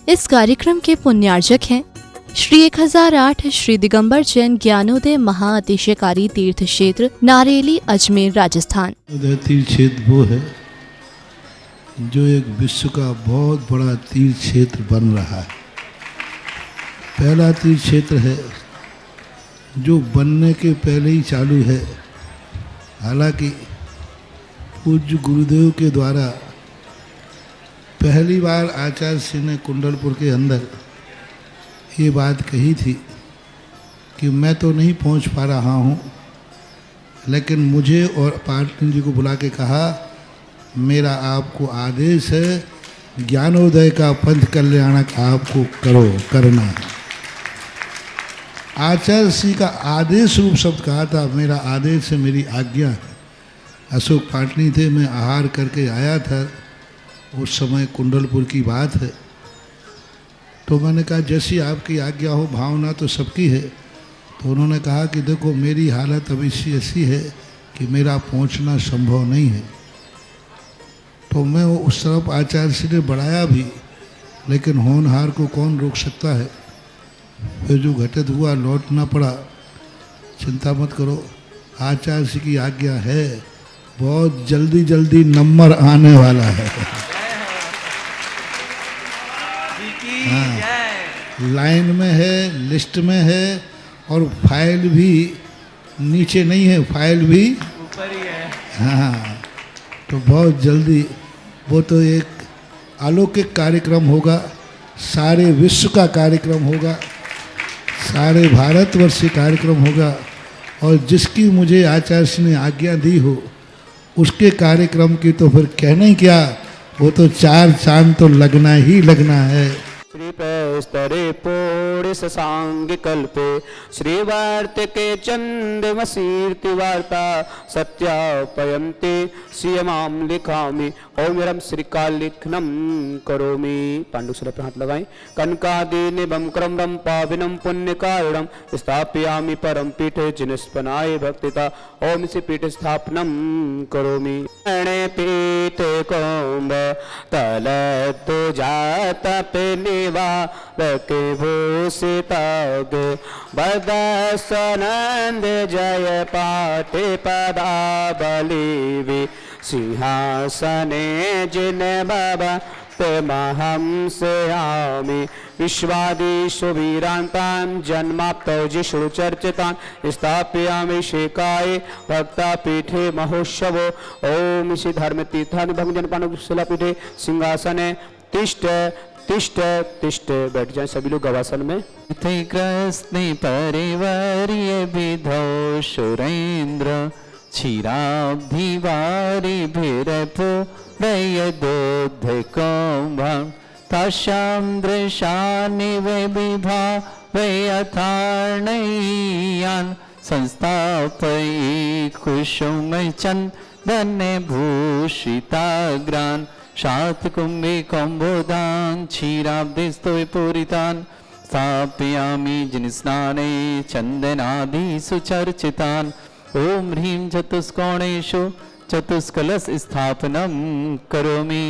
इस कार्यक्रम के पुण्यार्जक हैं श्री 1008 श्री दिगंबर जैन ज्ञानोदय महाअतिशयकारी तीर्थ क्षेत्र नारेली अजमेर राजस्थान। तीर्थ क्षेत्र वो है जो एक विश्व का बहुत बड़ा तीर्थ क्षेत्र बन रहा है। पहला तीर्थ क्षेत्र है जो बनने के पहले ही चालू है। हालांकि पूज्य गुरुदेव के द्वारा पहली बार आचार्य श्री ने कुंडलपुर के अंदर ये बात कही थी कि मैं तो नहीं पहुंच पा रहा हूं, लेकिन मुझे और पाटनी जी को बुला के कहा मेरा आपको आदेश है, ज्ञानोदय का पंथ कल्याणक आपको करना है। आचार्य श्री का आदेश रूप शब्द कहा था, मेरा आदेश है, मेरी आज्ञा है। अशोक पाटनी थे, मैं आहार करके आया था, उस समय कुंडलपुर की बात है। तो मैंने कहा जैसी आपकी आज्ञा हो, भावना तो सबकी है। तो उन्होंने कहा कि देखो मेरी हालत अभी ऐसी है कि मेरा पहुंचना संभव नहीं है। तो मैं उस तरफ आचार्य श्री ने बढ़ाया भी, लेकिन होनहार को कौन रोक सकता है। फिर जो घटित हुआ लौटना पड़ा। चिंता मत करो, आचार्य श्री की आज्ञा है, बहुत जल्दी जल्दी नंबर आने वाला है। हाँ, लाइन में है, लिस्ट में है, और फाइल भी नीचे नहीं है, फाइल भी ऊपर ही है। हाँ, तो बहुत जल्दी वो तो एक अलौकिक कार्यक्रम होगा, सारे विश्व का कार्यक्रम होगा, सारे भारतवर्ष का कार्यक्रम होगा। और जिसकी मुझे आचार्य ने आज्ञा दी हो उसके कार्यक्रम की तो फिर कहना ही क्या, वो तो 4 चांद तो लगना ही लगना है। स्तरे पूर्ण ससांग कल्पे श्रीवार्तिके चंद्रमसीर्ति वार्ता सत्यापयन्ते सियमाम लिखामि ओमिरम श्रीकालिखनम करोमि। पांडुसुर पर हाथ लगाएं। कनकादि निबम क्रमरम पाविनम पुण्य कारणम स्थापयामि परम पीठे जिनस्पनाय भक्तिता ओम श्री पीठ स्थापनम करोमि। पीठे कोम्ब तल तो जाता पे निवा के भूषिताग बदसनंद जय पाटे पदा बलिवि सिंहासने जिन बाबा तमहं स्यामि। विश्वादिषु वीरान्तान् जन्माप्तौ जिषु चर्चितान् स्थापयामि शेकाये भक्तापीठे महोत्सवो ओम श्री धर्मतीर्थानि भंजन पानुशिलापीठे सिंहासने तिष्ठ तिष्ठ तिष्ठ। बैठ जाए सभी लोग गवासन में। कृष्ण परिवर्य विधौ सुरेंद्र क्षीराब्धिवारी भिरपो दयोद्ध कौभं तस्यां दृशानि वे विभा वे यथार्णयान् संस्थापयि कुसुम चंदन भूषिताग्रान् शातकुंभे कौम्बोदान् क्षीराब्धिस्तु पूरितान् स्थापयामि जिनस्नाने चंदनादिषु चर्चितान्। ओम ह्रीं चतुष्कोणेषु चतुष्कलश स्थापनम करोमि।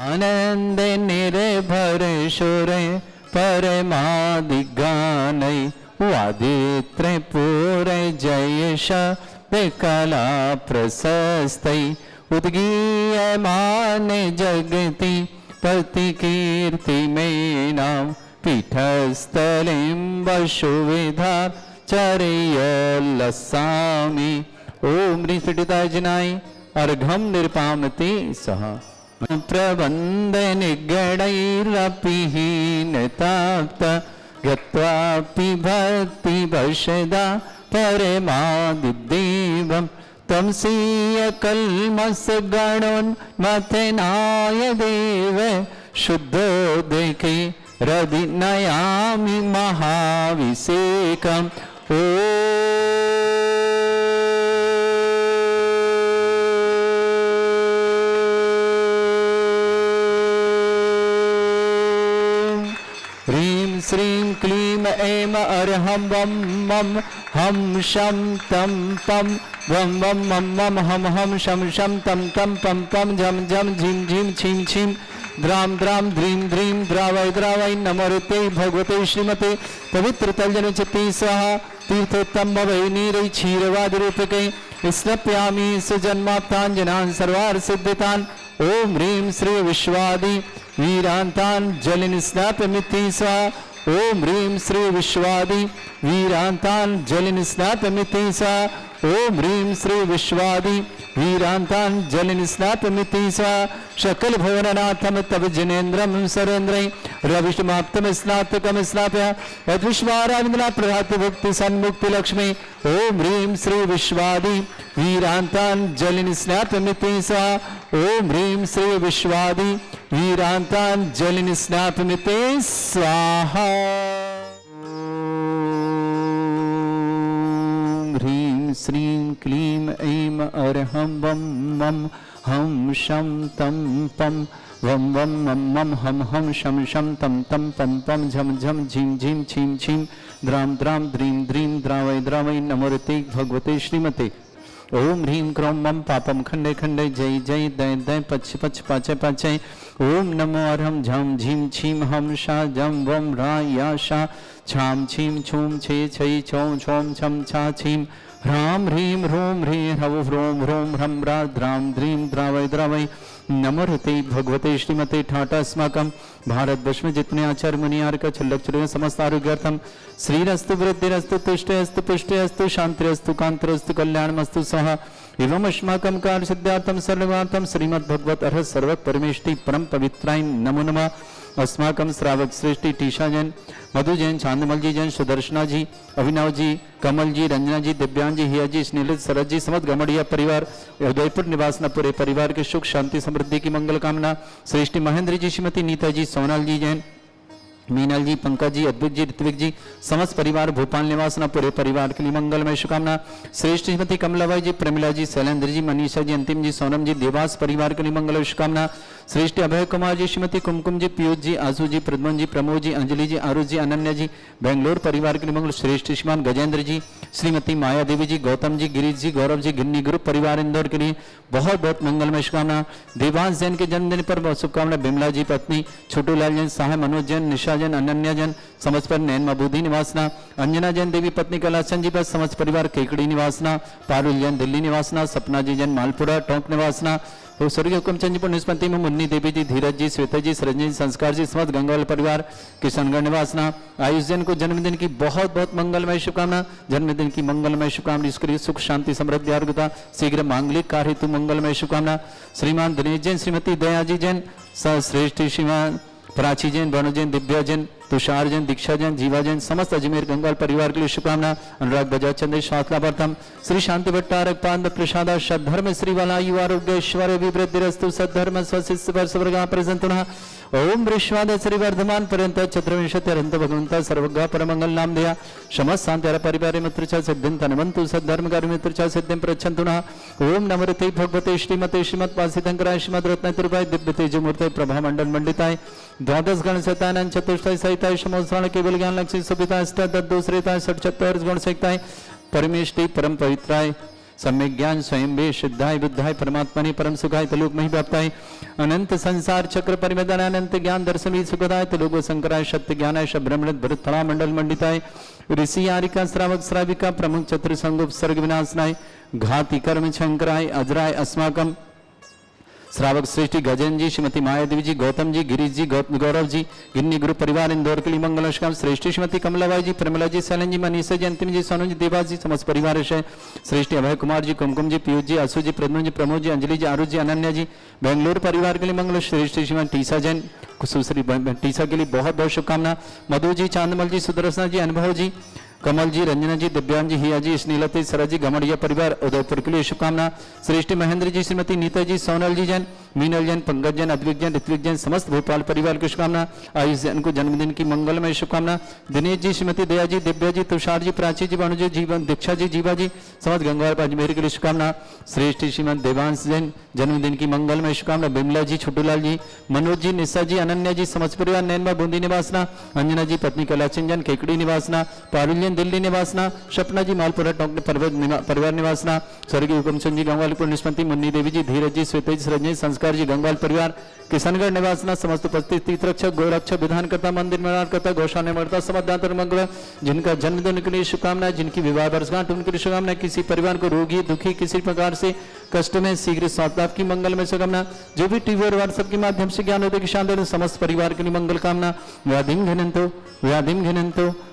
आनंद निर्भर सुर परमादिगानै वादित्रे पूर जयश कला प्रशस्तै उद्गीयमान जगति प्रतिकीर्ति में नाम पीठस्थलिं वसुविधा चरयलसामि। ओम ह्रीं अर्घम निर्पामति सह प्रबंध निगणैरपिहीनताप्त गत्वापि भक्ति वशदा परमादिदेवं तम सीय कल्मस गणोन्मथनाय देव शुद्धोदके रदिनयामि महाभिषेकम्। ओ ह्रीं श्रीं क्लीं ऐं अर्हं वं मं हं शं तं पं वं मं मं मं हं हं शं शं तं तं पं पं झं झं झिं झिं छिं छिं द्राम द्राम ध्रीम ध्रीम द्रावय द्रावय नमोते भगवते श्रीमते पवित्र तलजन चित्ती स्वाहा तीर्थोत्तम भवै नीरै क्षीरवाद रूपके स्नप्यामि सुजन्माप्ताञ्जनान् सर्वार्थ सिद्धितान् ओम ह्रीं श्री विश्वादि वीरान्तान् जलिन स्नाप्यमिति स्वाहा ओम ह्रीं श्री विश्वादि वीरान्तान् जलिन स्नाप्यमिति स्वाहा ओम ह्रीं श्री विश्वादि वीरान्तान् जलिन स्नाप्यमिति स्वाहा शकल भुवननाथं तव जिनेन्द्रं सरेन्द्रै रविष्टमाप्तम स्नातकम स्नाप्य तद्विश्वाराविन्दना प्रभाति भक्ति सन्मुक्ति लक्ष्मी ओम ह्रीं श्री विश्वादि वीरान्तान् जलिन स्नाप्यमिति स्वाहा ओम ह्रीं श्री विश्वादि वीरान्तान् जलिन स्नाप्यमिति स्वाहा ह्रीं श्रीं क्लीं ऐं अरहं वं मं हं शं तं पं वं वं मं मं हं हं शं शं तं तं पं पं झं झं झीं झीं छीं छीं द्रां द्रां द्रीं द्रीं द्रावय द्रावय नमोते भगवते श्रीमते ओम ह्रीं क्रों मम पापम खंडे खंडे जय जय दय दय पच पच पाचय पाचय ओम नमो अरहं झं झीं छीं हम शा जं वं रा या शा छाम छीं छूम छे छै छौं छौं छम छा छीं ह्रां ह्रीं ह्रूं ह्रीं ह्रव ह्रों ह्रों ह्रं ह्रा द्रां द्रीं द्रावय द्रावय नमोते भगवते श्रीमते ठाटा अस्माकं भारतवर्ष में जितने आचार्य मुनियार का छल्लक चुरे समस्त आरोग्यार्थम श्रीरस्तु वृद्धिरस्तु तुष्टिरस्तु पुष्टिरस्तु शांतिरस्तु कांतिरस्तु कल्याणमस्तु सह एवं अस्माकं कार्य सिद्धार्थम सर्वार्थम श्रीमद्भगवत अर्हत सर्वक परमेष्टि परम पवित्राय नमो नमः अस्माकं श्रावक श्रेष्ठी टीशा जैन मधु जैन चांदमल जी जैन सुदर्शना जी अभिनव जी कमल जी रंजना जी दिव्यांग जी हिया जी स्नेहित सरद जी समस्त गमड़िया परिवार उदयपुर निवासना पूरे परिवार के सुख शांति समृद्धि की मंगल कामना श्रेष्ठी महेंद्र जी श्रीमती नीता जी सोनल जी जैन मीनल जी पंकज जी अद्भुत जी ऋत्विक जी समस्त परिवार भोपाल निवासना पूरे परिवार के लिए मंगलमय शुभकामना श्रेष्ठ श्रीमती कमलाबाई जी प्रमिला जी शैलेंद्र जी मनीषा जी अंतिम जी सोनम जी देवास परिवार के लिए मंगल शुभकामना श्रेष्ठ अभय कुमार जी श्रीमती कुमकुम जी पीयूष जी आशु जी प्रद्मन जी प्रमोद जी अंजलि जी आरुष जी अनन्या जी बेंगलोर परिवार के लिए मंगल श्रेष्ठ श्रीमान गजेंद्र जी श्रीमती माया देवी जी गौतम जी गिरीश जी गौरव जी गिन्नी ग्रुप परिवार इंदौर के लिए बहुत बहुत मंगलमय शुभकामना देवांश जैन के जन्मदिन पर बहुत शुभकामना बिमला जी पत्नी छोटू लाल जैन साहे मनोज जैन निशा जैन अनन्या जैन समझ पर नैन मबूदी निवासना अंजना जैन देवी पत्नी कैलासन जी पर समझ परिवार केकड़ी निवासना पारुल जैन दिल्ली निवासना सपना जी जैन मालपुरा टोंक निवासना और स्वर्गीय हुक्मचंद जी पुण्यस्मृति में मुन्नी देवी जी धीरज जी श्वेता जी सृजन संस्कार जी समस्त गंगावल परिवार किशनगढ़ निवासना आयुष जैन को जन्मदिन की बहुत बहुत मंगलमय शुभकामना जन्मदिन की मंगलमय शुभकामना इसके लिए सुख शांति समृद्धि आरोग्यता शीघ्र मांगलिक कार्य हेतु मंगलमय शुभकामना श्रीमान दिनेश जैन श्रीमती दया जी जैन श्रेष्ठ श्रीमान प्राची जैन भानु जैन दिव्या जैन तुषार जैन दीक्षा जैन जीवा जैन समस्त अजमेर गंगाल परिवार के लिए शुभकामना अनुराग बजाज चंद्र शास्त्रार्थम श्री शांति भट्टारक पाद प्रसाद सद्धर्म श्रीवाला युवा आरोग्य ऐश्वर्य विवृद्धिरस्तु सद्धर्म स्वर्गा प्रसंतुना ओम वृश्वाद श्री वर्धमान पर्यंत चतुर्विंशत्यरंत भगवंता सर्वगा परमंगल नाम दया समस्त शांति परिवार मित्र सिद्धिं तनवंतु सद्धर्म कार्य मित्र सिद्धिं प्रच्छन्तुना ओम नमोते भगवते श्रीमते श्रीमत्पासितंकराय श्रीमद रत्नतुर्भाय दिव्य तेजमूर्ते प्रभा मंडल मंडिताय द्वादश गण सैतान चतुष्टय सहिताय समोस्वाण केवल ज्ञान लक्ष्मी सुभिताय अष्टादश दूसरेताय षट्चत्वार गुण सहिताय परमेष्टि परम पवित्राय सम्यक ज्ञान स्वयं वे शुद्धाय बुद्धाय परमात्मने परम सुखाय तलोक मही व्याप्ताय अनंत संसार चक्र परिवेदन अनंत ज्ञान दर्शन सुखदाय तलोक शंकराय सत्य ज्ञानाय शब्रमृत भरत फला मंडल मंडिताय ऋषि आरिका श्रावक श्राविका प्रमुख चतुर संगुप सर्ग विनाशनाय घाति कर्म शंकराय अजराय अस्माकम श्रावक श्रेष्ठी गजेंद्र जी श्रीमती माया देवी जी गौतम जी गिरीश जी गौरव जी गिन्नी ग्रुप परिवार इंदौर के लिए मंगलष्काम श्रेष्ठी श्रीमती कमलाबाई जी प्रमिला जी शैलन जी मनीषा जी अंतिम जी सोनू जी देवास जी समस्त परिवार श्रेष्ठी अभय कुमार जी कुमकुम जी पीयूष जी आशु जी प्रद्मन जी प्रमोद जी अंजलि जी आरुष जी अनन्या जी बेंगलोर परिवार के लिए मंगल श्रेष्ठी श्रीमान टीसा जैन सुश्री टीसा के लिए बहुत बहुत शुभकामना मधु जी चांदमल जी सुदर्शना जी अनुभव जी कमल जी रंजना जी दिव्यांग जी हिया जी स्नेहलता सरज जी गमड़िया परिवार उदयपुर के लिए शुभकामना श्रेष्ठी महेंद्र जी श्रीमती नीता जी सोनल जी जैन मीनल जैन पंकज जैन अद्विक जैन ऋत्विक जैन समस्त भोपाल परिवार की शुभकामना आयुष जैन को जन्मदिन की मंगलमय शुभकामना दिनेश जी श्रीमती दया जी दिव्या जी तुषार जी प्राची जी भानु जी जीवन दीक्षा जी जीवा जी समस्त गंगार अजमेर के लिए शुभकामना श्रेष्ठ श्रीमंत देवांश जैन जन्मदिन की मंगलमय शुभकामना बिमला जी छोटूलाल जी मनोज जी निशा जी अनन्या जी समस्त परिवार नैनवा बूंदी निवासना अंजना जी पत्नी कैलासन जैन केकड़ी निवासना पारुल जैन दिल्ली निवासना सपना जी मालपुरा टोंक परिवार निवासना स्वर्गीय हुकुमचंद जी गांव पुण्यस्मृति मुन्नी देवी जी धीरज जी श्वेता जी सृजन संस्कार जी गंगवाल परिवार किशनगढ़ निवासना समस्त उपस्थित तीर्थरक्षक गोरक्षक विधानकर्ता मंदिर निर्माणकर्ता गौशाला निर्माता समदातर मंगल जिनका जन्मदिन के लिए शुभकामनाएं, जिनकी विवाह वर्षगांठ उनके लिए शुभकामनाएं, किसी परिवार को रोगी दुखी किसी प्रकार से कष्ट में शीघ्र स्वास्थ्य लाभ की मंगल में शुभकामना, जो भी टीवी और व्हाट्सएप के माध्यम से ज्ञान उदय की शानदार समस्त परिवार के लिए मंगल कामना। व्याधिम घिनंतो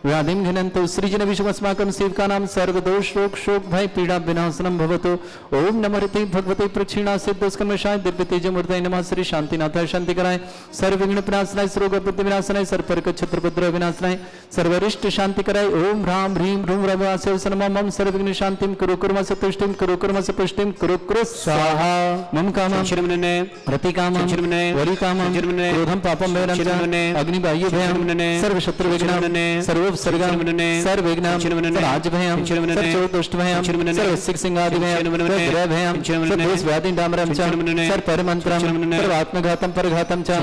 व्याधिम घिनंतो सृजन विश्वस्माकं सेवका नाम सर्वदोष रोग शोक भय पीड़ा विनाशनम भवतो। ओम नमः भगवते प्रक्षिणा सिद्धस्कर्मशाय दिव्य तेज मूर्तये नमः। श्री शांतिनाथाय शांति कराय सर्व विघ्न विनाशनाय सर्व बुद्धि विनाशनाय सर्व परक छत्रपुत्र विनाशनाय सर्वरिष्ट शांति कराय। ओम ह्राम ह्रीम ह्रूम रवास्य सनमं मम सर्व विघ्न शांतिम कुरु कुर्मस्य तुष्टिम कुरु कुर्मस्य पुष्टिम कुरु कुरु स्वाहा। मम कामं शिरमने रति कामं शिरमने वरि कामं शिरमने क्रोधं पापं भयं अग्नि बाह्य भयं सर्व शत्रु विघ्नं सर्व सर्व विघ्नं राज भयं सर्व दुष्ट भयं सर्व सिक सिंहादि भयं ग्रह भयं सर्व व्याधि डामरं च सर्व परमंत्रं सर्व आत्मघातं परघातं च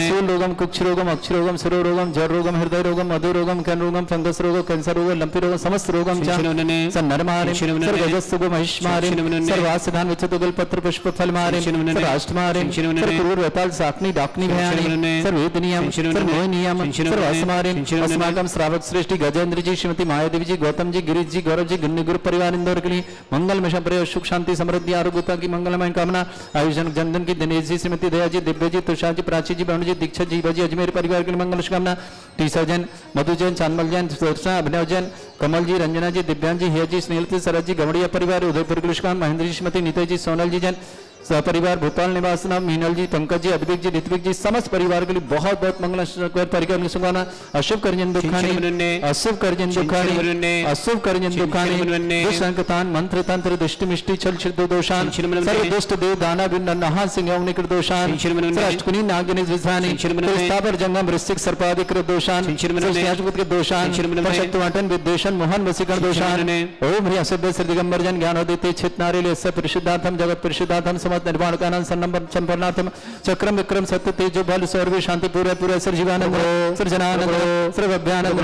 सूल रोगम कुक्ष रोगम अक्ष रोगम सरो रोगम जड़ रोगम हृदय रोगम मधु रोगम कर्ण रोगम फंगस रोग कैंसर रोग लंपी रोग समस्त रोगम च सन्नरमारे सर्व गजस्तुगो महिष्मारे सर्व आसधान विचतुगल पत्र पुष्प फल मारे सर्व अष्टमारे सर्व क्रूर वेताल साकनी डाकनी भयानि सर्व वेदनियम सर्व मोहनियम सर्व असमारे अस्माकं श्रावक श्रेष्ठी गजेंद्र जी श्रीमती मायादेवी जी गौतम जी गिरीश जी गौरव जी गन्नी गुरु परिवार इंदौर के लिए मंगल में प्रयोग सुख शांति समृद्धि आरोग्यता की मंगलमय कामना। आयुषन जनधन की दिनेश जी श्रीमती दया जी दिव्य जी तुषार जी प्राची जी बहन जी दीक्षित जी बाजी अजमेर परिवार के लिए मंगल शुभकामना। टीसा जैन मधु जैन चांदमल जैन सुदर्शना अभिनव जैन कमल जी रंजना जी दिव्यांग जी हिया जी स्नेहल जी सरज जी गवड़िया परिवार उदयपुर के लिए महेंद्र जी श्रीमती नीता जी सोनल जी जैन सपरिवार भोपाल निवास नाम मीनल जी पंकज जी अभिदिक जी ऋत्विक जी समस्त परिवार के लिए बहुत बहुत मंगल परिकर शुभकामना। अशुभ कर्जन दुखानी अशुभ कर्जन दुखानी अशुभ कर्जन दुखानी दुष्टंकतान मंत्र तंत्र दृष्टि मिष्टि छल छिद्र दोषान सर्व दुष्ट देव दाना बिंद नहा सिंह अवनिकृत दोषान अष्टकुनी नागिनी विधानी स्थावर जंगम वृश्चिक सर्पादिक दोषान के दोषान शक्तिवाटन विद्वेषण मोहन वसीकरण दोषान। ओम ह्री अशुभ श्री दिगंबर जन ज्ञानोदिते चित्नारे परिशुद्धार्थम जगत परिशुद्धार्थम निर्माण का संपन्नाथम चक्रम विक्रम सत्य तेजो बल सर्व शांति पूरे पूरे सर जीवानंद सृजनानंद सर्वभ्यानंद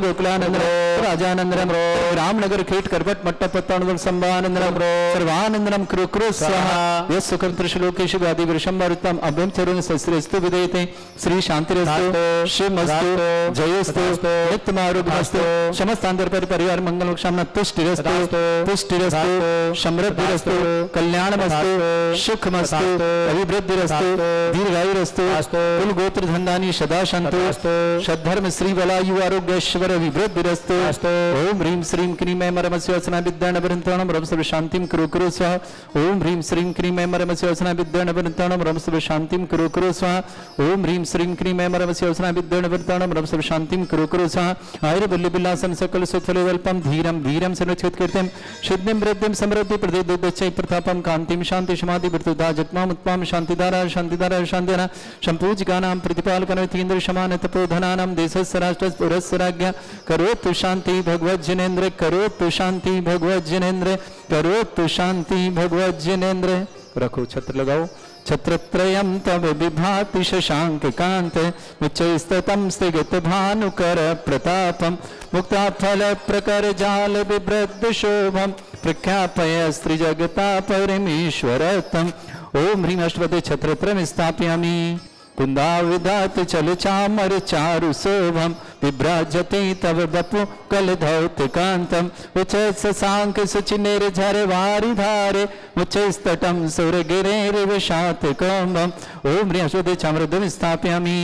गोकुलानंद राजानंद रामनगर खेट करवट मट्टपत्तानंद संभानंदम सर्वानंदम कृ कृ स्वाहा यस सुकृत श्लोकेश व्याधि वृषंभरुतम अभ्यम चरुण सस्रेस्तु विदेते श्री शांतिरस्तु शिवमस्तु जयोस्तु नित्यमारोग्यमस्तु समस्तांतर परिवार मंगल कामना तुष्टिरस्तु पुष्टिरस्तु समृद्धिरस्तु कल्याणमस्तु सुखमस्तु अभिवृद्धिरस्तु दीर्घायुरस्तु कुल गोत्र धनधानी सदा संतो सद्धर्म श्री बलायु आरोग्यश्वर अभिवृद्धिरस्तु। ओम ह्रीं श्रीं क्रीं ऐं मरमस्य वचना विद्यानवरंतरणं रम सर्व शांतिं कुरु कुरु स्वाहा। ओम ह्रीं श्रीं क्रीं ऐं मरमस्य वचना विद्यानवरंतरणं रम सर्व शांतिं कुरु कुरु स्वाहा। ओम ह्रीं श्रीं क्रीं ऐं मरमस्य वचना विद्यानवरंतरणं रम सर्व शांतिं कुरु कुरु स्वाहा। आयुर्बल्य विलासं सकल सुफलवल्पं धीरं वीरं सनुच्छेत्कृत्यं शुद्धिं वृद्धिं समृद्धि प्रदेदोच्चै प्रतापं कांतिं शांति समाधि वृत्तुदा जत्माम उत्पाम शांतिदारा शांतिदारा शांतिदारा संपूजिकानां प्रतिपालकनतीन्द्र समान तपोधनानां देशस्य राष्ट्रस्य पुरस्य राज्ञा करोतु शांति भगवत् जिनेन्द्र करोतु शांति भगवत् जिनेन्द्र करोतु शांति भगवत् जिनेन्द्र। रखो छत्र लगाओ छत्रत्रयं तव विभाति शशांक कांत मुच्चैस्ततं स्थिगत भानुकर प्रतापं मुक्ता फल प्रकर जाल विभ्रद शोभं प्रख्यापय स्त्री जगता परमेश्वरतम। ओम ह्रीं अष्टपदे छत्रत्रयं स्थापयामि कुंदा विधात चल चामर चारु शोभम विभ्राजते तव बपु कल धौत कांतम उच्च शशांक सुचिनेर झर वारि धारे उच्चस्तटम सुर गिरे विषात कौम्बम। ओम ह्रीं अष्टपदे चामरद्वयं स्थापयामि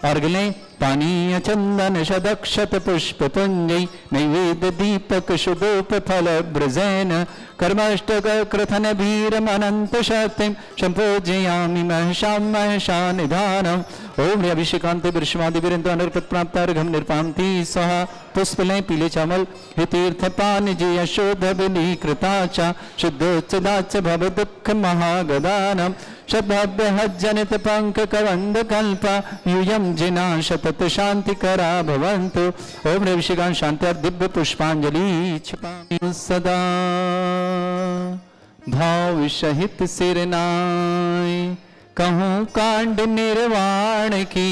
अर्गले पानीय चंदन शदक्षत पुष्प पुंजै नैवेद्य दीपक शुभोप फल ब्रजैन कर्माष्टक कृथन भीरम अनंत शक्तिं संपूजयामि महशां महशा निधानम्। ओम ह्रीं अभिषेकांते वृषमादि वीरेन्द्र अनर्पत प्राप्तार्घम निर्पान्ति स्वाहा। पुष्पलें पीले चामल तीर्थ पान जी यशोध बिली कृताचा शुद्धोच्चदाच भव दुख महागदानम् शतभव्य हज्जनित पंक कवंद कल्पा यूयम जिना शतत शांति करा भवन्तु। ओम ह्रीं अभिषेकांत शांति दिव्य पुष्पांजलि क्षिपामि सदा भाव सहित सिरनाय कहूँ कांड निर्वाण की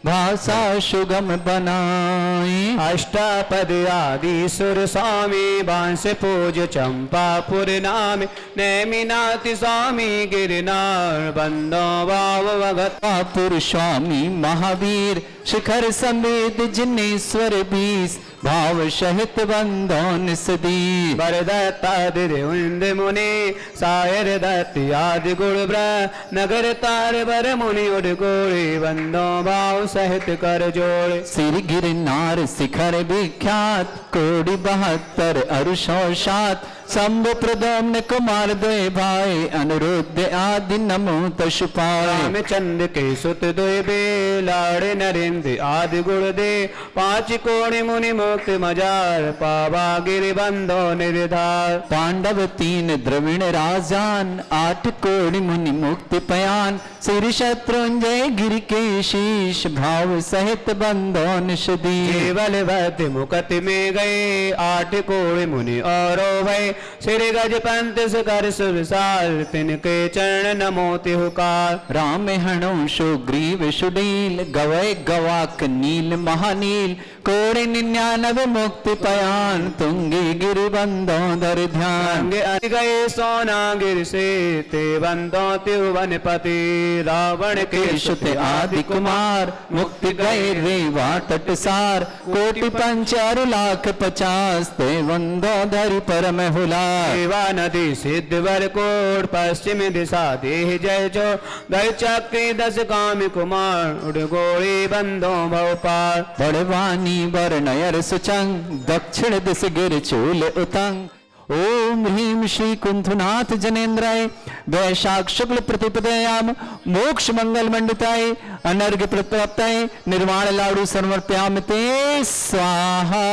भाषा सुगम बनाए। अष्टापद आदि सुर स्वामी बांस पूज चंपापुर नाम नैमिनाथ स्वामी गिरनार बंदो भाव भगत पुर स्वामी महावीर शिखर समेत जिनेश्वर 20 भाव सहित बंधन सदी। वरदत्तादिंद मुनि सायर दत्त आदि गुण ब्रह नगर तार बर मुनि उड़ गोरे बंदो भाव सहित कर जोड़। सिर गिरनार शिखर विख्यात कोटि 72 अरुषौषात शंभु प्रदम्न कुमार द्वय भाई अनुरुद्ध आदि नमो तशुपाय। रामचंद्र के सुत द्वय बे लाड़ नरेंद्र आदि गुण दे 5 कोणि मुनि मुक्त मजार पावा गिरि बंधो निर्धार। पांडव 3 द्रविण राजान 8 कोणि मुनि मुक्ति पयान श्री शत्रुंजय गिरि के शीश भाव सहित बंधो निषदी। केवल वध मुकत में गए 8 कोणि मुनि और भय श्री गज पंत सुकर सुरसाल तिनके चरण नमो तिहुकार। राम हणो सुग्रीव सुनील गवय गवाक नील महानील कोड़े 99 मुक्ति पयान तुंगे गिरि बंदो दर ध्यान। गए सोना गिर से ते बंदो तिरुवनपति रावण के सुत आदि कुमार मुक्ति गए रेवा तटसार कोटि 5 लाख 50 ते बंदो धरि परम हुला। देवा नदी सिद्ध वर कोट पश्चिम दिशा देह जय जो गय चक्री 10 काम कुमार उड़ गोरी बंदो भवपार। बड़वानी वर्णयर सुचंग दक्षिण दिश गिर चूल उतंग। ओम ह्रीम श्री कुंथुनाथ जनेन्द्राय वैशाख शुक्ल प्रतिपदयाम मोक्ष मंगल मंडिताय अनर्घ प्रतप्ताय निर्वाण लाडू समर्पयामते स्वाहा।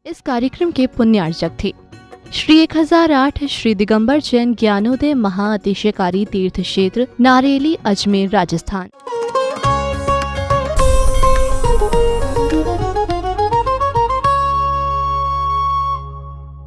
इस कार्यक्रम के पुण्यार्चक थे श्री 1008 श्री दिगंबर जैन ज्ञानोदय महाअतिशयकारी तीर्थ क्षेत्र नारेली अजमेर राजस्थान।